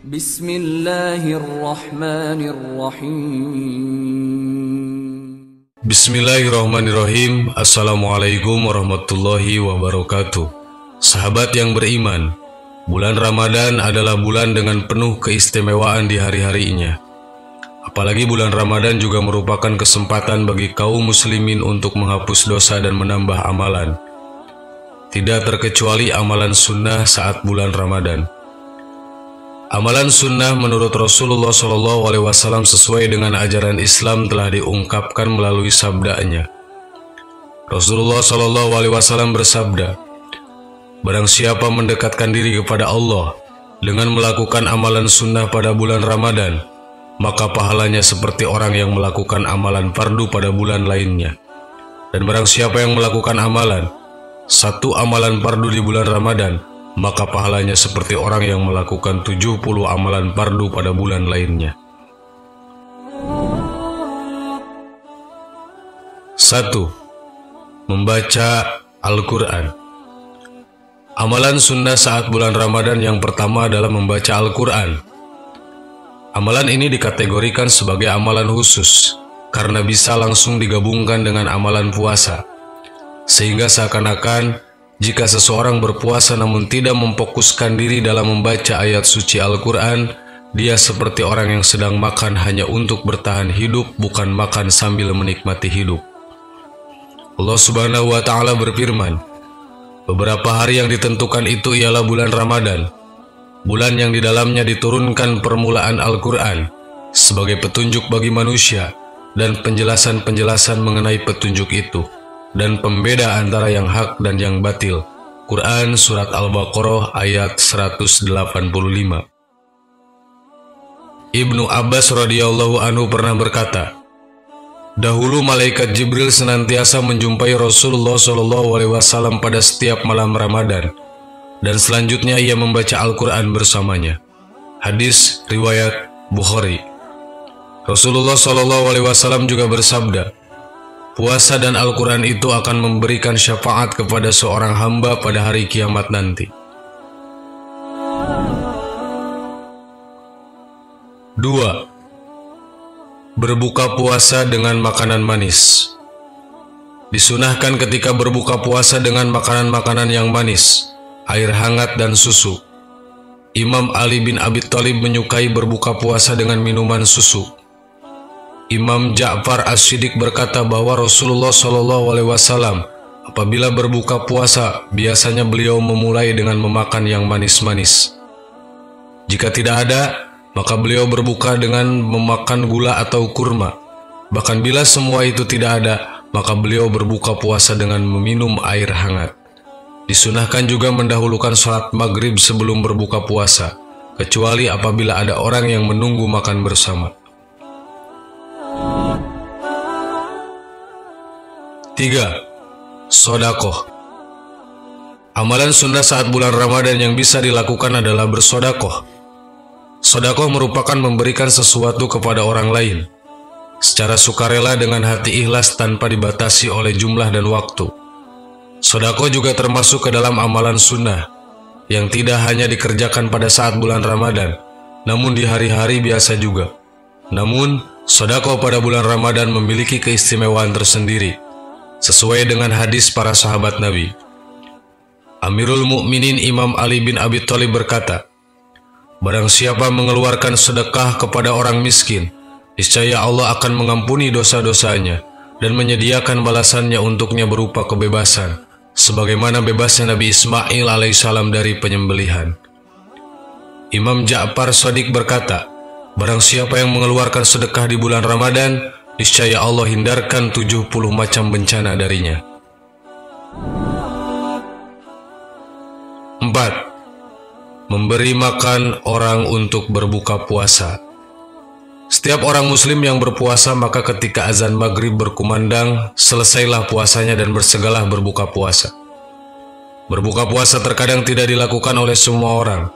Bismillahirrahmanirrahim. Bismillahirrahmanirrahim. Assalamualaikum warahmatullahi wabarakatuh. Sahabat yang beriman, bulan Ramadan adalah bulan dengan penuh keistimewaan di hari-harinya. Apalagi bulan Ramadan juga merupakan kesempatan bagi kaum muslimin untuk menghapus dosa dan menambah amalan. Tidak terkecuali amalan sunnah saat bulan Ramadan. Amalan sunnah menurut Rasulullah SAW sesuai dengan ajaran Islam telah diungkapkan melalui sabdanya. Rasulullah SAW bersabda, "Barang siapa mendekatkan diri kepada Allah dengan melakukan amalan sunnah pada bulan Ramadan, maka pahalanya seperti orang yang melakukan amalan fardu pada bulan lainnya. Dan barang siapa yang melakukan satu amalan fardu di bulan Ramadan, maka pahalanya seperti orang yang melakukan 70 amalan fardu pada bulan lainnya." 1. Membaca Al-Quran. Amalan sunnah saat bulan Ramadan yang pertama adalah membaca Al-Quran. Amalan ini dikategorikan sebagai amalan khusus karena bisa langsung digabungkan dengan amalan puasa, sehingga seakan-akan jika seseorang berpuasa namun tidak memfokuskan diri dalam membaca ayat suci Al-Quran, dia seperti orang yang sedang makan hanya untuk bertahan hidup, bukan makan sambil menikmati hidup. Allah Subhanahu wa Ta'ala berfirman, beberapa hari yang ditentukan itu ialah bulan Ramadan, bulan yang di dalamnya diturunkan permulaan Al-Quran sebagai petunjuk bagi manusia dan penjelasan-penjelasan mengenai petunjuk itu, dan pembeda antara yang hak dan yang batil. Quran Surat Al-Baqarah ayat 185. Ibnu Abbas radhiyallahu anhu pernah berkata, dahulu malaikat Jibril senantiasa menjumpai Rasulullah SAW pada setiap malam Ramadan, dan selanjutnya ia membaca Al-Quran bersamanya. Hadis riwayat Bukhari. Rasulullah SAW juga bersabda, puasa dan Al-Quran itu akan memberikan syafaat kepada seorang hamba pada hari kiamat nanti. 2. Berbuka puasa dengan makanan manis. Disunahkan ketika berbuka puasa dengan makanan-makanan yang manis, air hangat dan susu. Imam Ali bin Abi Thalib menyukai berbuka puasa dengan minuman susu. Imam Ja'far As-Siddiq berkata bahwa Rasulullah SAW apabila berbuka puasa, biasanya beliau memulai dengan memakan yang manis-manis. Jika tidak ada, maka beliau berbuka dengan memakan gula atau kurma. Bahkan bila semua itu tidak ada, maka beliau berbuka puasa dengan meminum air hangat. Disunahkan juga mendahulukan sholat maghrib sebelum berbuka puasa, kecuali apabila ada orang yang menunggu makan bersama. 3. Sodakoh. Amalan sunnah saat bulan Ramadan yang bisa dilakukan adalah bersodakoh. Sodakoh merupakan memberikan sesuatu kepada orang lain secara sukarela dengan hati ikhlas tanpa dibatasi oleh jumlah dan waktu. Sodakoh juga termasuk ke dalam amalan sunnah yang tidak hanya dikerjakan pada saat bulan Ramadan, namun di hari-hari biasa juga. Namun, sodakoh pada bulan Ramadan memiliki keistimewaan tersendiri, sesuai dengan hadis para sahabat Nabi. Amirul Mukminin Imam Ali bin Abi Thalib berkata, barang siapa mengeluarkan sedekah kepada orang miskin, niscaya Allah akan mengampuni dosa-dosanya dan menyediakan balasannya untuknya berupa kebebasan, sebagaimana bebasnya Nabi Ismail alaihissalam dari penyembelihan. Imam Ja'far Shadiq berkata, barang siapa yang mengeluarkan sedekah di bulan Ramadan, niscaya Allah hindarkan 70 macam bencana darinya. 4. Memberi makan orang untuk berbuka puasa. Setiap orang muslim yang berpuasa, maka ketika azan maghrib berkumandang, selesailah puasanya dan bersegeralah berbuka puasa. Berbuka puasa terkadang tidak dilakukan oleh semua orang.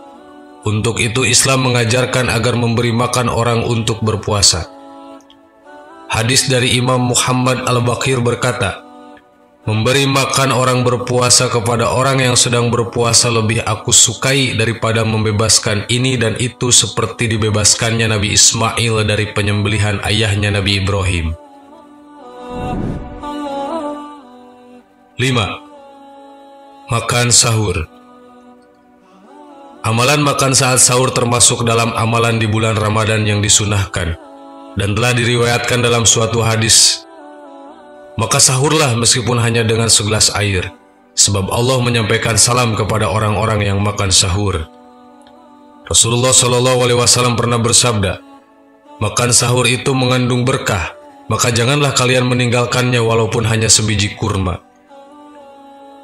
Untuk itu Islam mengajarkan agar memberi makan orang untuk berpuasa. Hadis dari Imam Muhammad Al-Baqir berkata, Memberi makan orang berpuasa kepada orang yang sedang berpuasa lebih aku sukai daripada membebaskan ini dan itu seperti dibebaskannya Nabi Ismail dari penyembelihan ayahnya Nabi Ibrahim. 5. Makan sahur. Amalan makan saat sahur termasuk dalam amalan di bulan Ramadan yang disunahkan dan telah diriwayatkan dalam suatu hadis. Maka sahurlah meskipun hanya dengan segelas air, sebab Allah menyampaikan salam kepada orang-orang yang makan sahur. Rasulullah SAW pernah bersabda, makan sahur itu mengandung berkah, maka janganlah kalian meninggalkannya walaupun hanya sebiji kurma.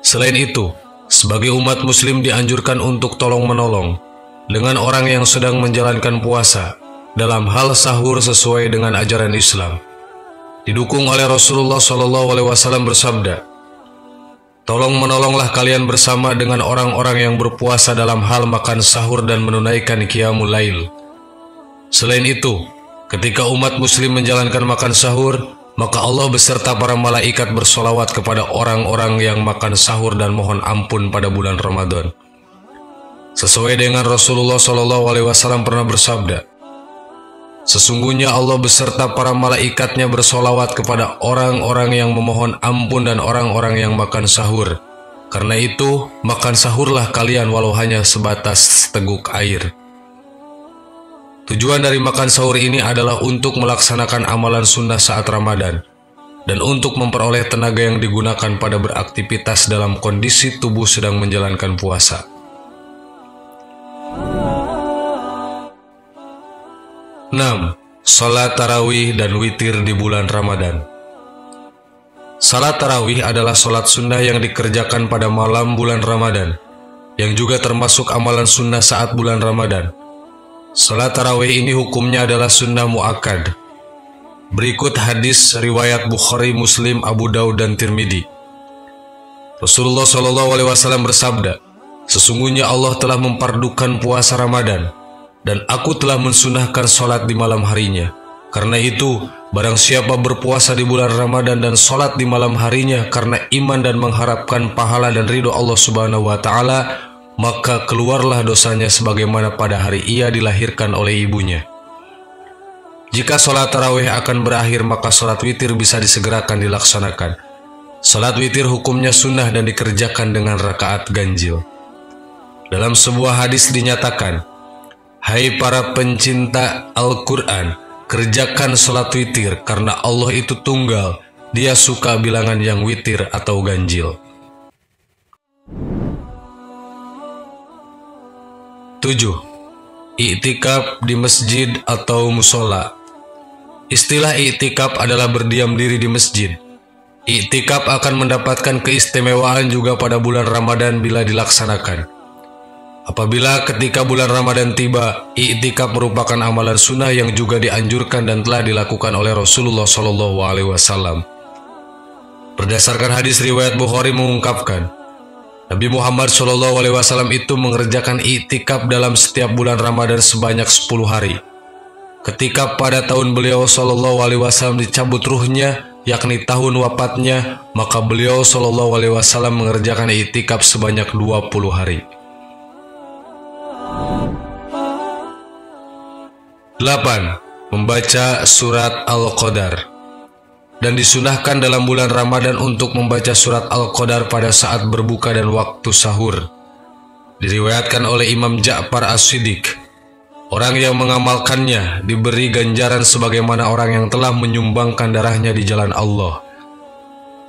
Selain itu, sebagai umat muslim dianjurkan untuk tolong-menolong dengan orang yang sedang menjalankan puasa dalam hal sahur sesuai dengan ajaran Islam. Didukung oleh Rasulullah SAW bersabda, tolong menolonglah kalian bersama dengan orang-orang yang berpuasa dalam hal makan sahur dan menunaikan qiyamul lail. Selain itu, ketika umat muslim menjalankan makan sahur, maka Allah beserta para malaikat bersolawat kepada orang-orang yang makan sahur dan mohon ampun pada bulan Ramadan. Sesuai dengan Rasulullah SAW pernah bersabda, sesungguhnya Allah beserta para malaikatnya bersolawat kepada orang-orang yang memohon ampun dan orang-orang yang makan sahur. Karena itu, makan sahurlah kalian walau hanya sebatas seteguk air. Tujuan dari makan sahur ini adalah untuk melaksanakan amalan sunnah saat Ramadan dan untuk memperoleh tenaga yang digunakan pada beraktivitas dalam kondisi tubuh sedang menjalankan puasa. 6. Salat tarawih dan witir di bulan Ramadan. Salat tarawih adalah salat sunnah yang dikerjakan pada malam bulan Ramadan, yang juga termasuk amalan sunnah saat bulan Ramadan. Salat tarawih ini hukumnya adalah sunnah muakkad. Berikut hadis riwayat Bukhari, Muslim, Abu Daud, dan Tirmidzi. Rasulullah SAW bersabda, sesungguhnya Allah telah mempardukan puasa Ramadan, dan aku telah mensunahkan sholat di malam harinya. Karena itu, barang siapa berpuasa di bulan Ramadan dan sholat di malam harinya karena iman dan mengharapkan pahala dan ridho Allah Subhanahu wa Ta'ala, maka keluarlah dosanya sebagaimana pada hari ia dilahirkan oleh ibunya. Jika sholat tarawih akan berakhir, maka sholat witir bisa disegerakan dilaksanakan. Sholat witir hukumnya sunnah dan dikerjakan dengan rakaat ganjil. Dalam sebuah hadis dinyatakan, hai para pencinta Al-Quran, kerjakan sholat witir karena Allah itu tunggal, dia suka bilangan yang witir atau ganjil. 7. I'tikaf di masjid atau musola. Istilah i'tikaf adalah berdiam diri di masjid. I'tikaf akan mendapatkan keistimewaan juga pada bulan Ramadan bila dilaksanakan. Apabila ketika bulan Ramadan tiba, i'tikaf merupakan amalan sunnah yang juga dianjurkan dan telah dilakukan oleh Rasulullah SAW. Berdasarkan hadis riwayat Bukhari mengungkapkan, Nabi Muhammad SAW itu mengerjakan i'tikaf dalam setiap bulan Ramadan sebanyak 10 hari. Ketika pada tahun beliau SAW dicabut ruhnya, yakni tahun wafatnya, maka beliau SAW mengerjakan i'tikaf sebanyak 20 hari. 8. Membaca surat Al-Qadar. Dan disunahkan dalam bulan Ramadan untuk membaca surat Al-Qadar pada saat berbuka dan waktu sahur. Diriwayatkan oleh Imam Ja'far As-Siddiq, orang yang mengamalkannya diberi ganjaran sebagaimana orang yang telah menyumbangkan darahnya di jalan Allah.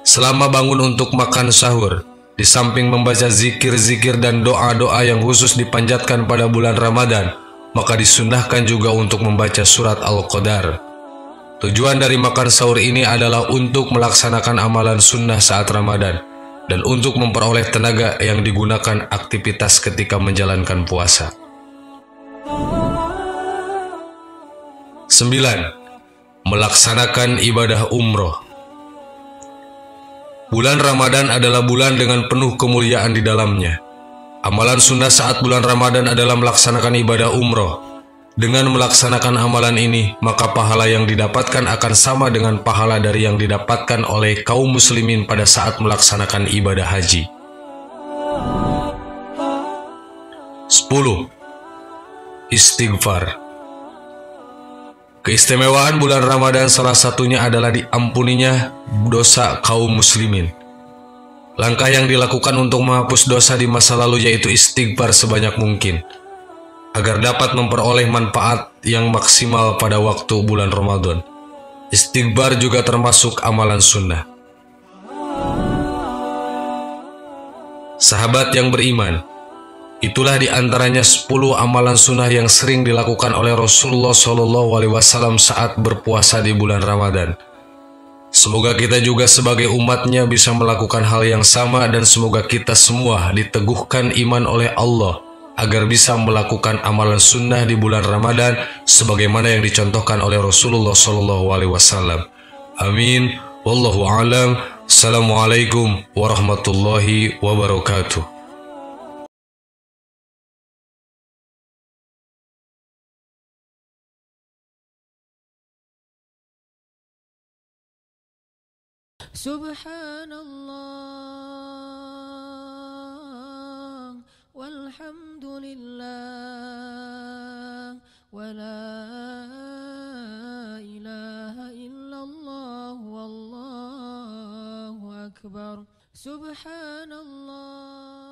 Selama bangun untuk makan sahur, di samping membaca zikir-zikir dan doa-doa yang khusus dipanjatkan pada bulan Ramadan, maka disunahkan juga untuk membaca surat Al-Qadar. Tujuan dari makan sahur ini adalah untuk melaksanakan amalan sunnah saat Ramadan dan untuk memperoleh tenaga yang digunakan aktivitas ketika menjalankan puasa. 9. Melaksanakan ibadah umroh. Bulan Ramadan adalah bulan dengan penuh kemuliaan di dalamnya. Amalan sunnah saat bulan Ramadan adalah melaksanakan ibadah umroh. Dengan melaksanakan amalan ini, maka pahala yang didapatkan akan sama dengan pahala dari yang didapatkan oleh kaum muslimin pada saat melaksanakan ibadah haji. 10. Istighfar. Keistimewaan bulan Ramadan salah satunya adalah diampuninya dosa kaum muslimin. Langkah yang dilakukan untuk menghapus dosa di masa lalu yaitu istighfar sebanyak mungkin, agar dapat memperoleh manfaat yang maksimal pada waktu bulan Ramadan. Istighfar juga termasuk amalan sunnah. Sahabat yang beriman, itulah diantaranya 10 amalan sunnah yang sering dilakukan oleh Rasulullah SAW saat berpuasa di bulan Ramadan. Semoga kita juga sebagai umatnya bisa melakukan hal yang sama, dan semoga kita semua diteguhkan iman oleh Allah agar bisa melakukan amalan sunnah di bulan Ramadan sebagaimana yang dicontohkan oleh Rasulullah SAW. Amin. Wallahu a'lam. Assalamualaikum warahmatullahi wabarakatuh. Subhanallah walhamdulillah wa la ilaha illallah wallahu akbar. Subhanallah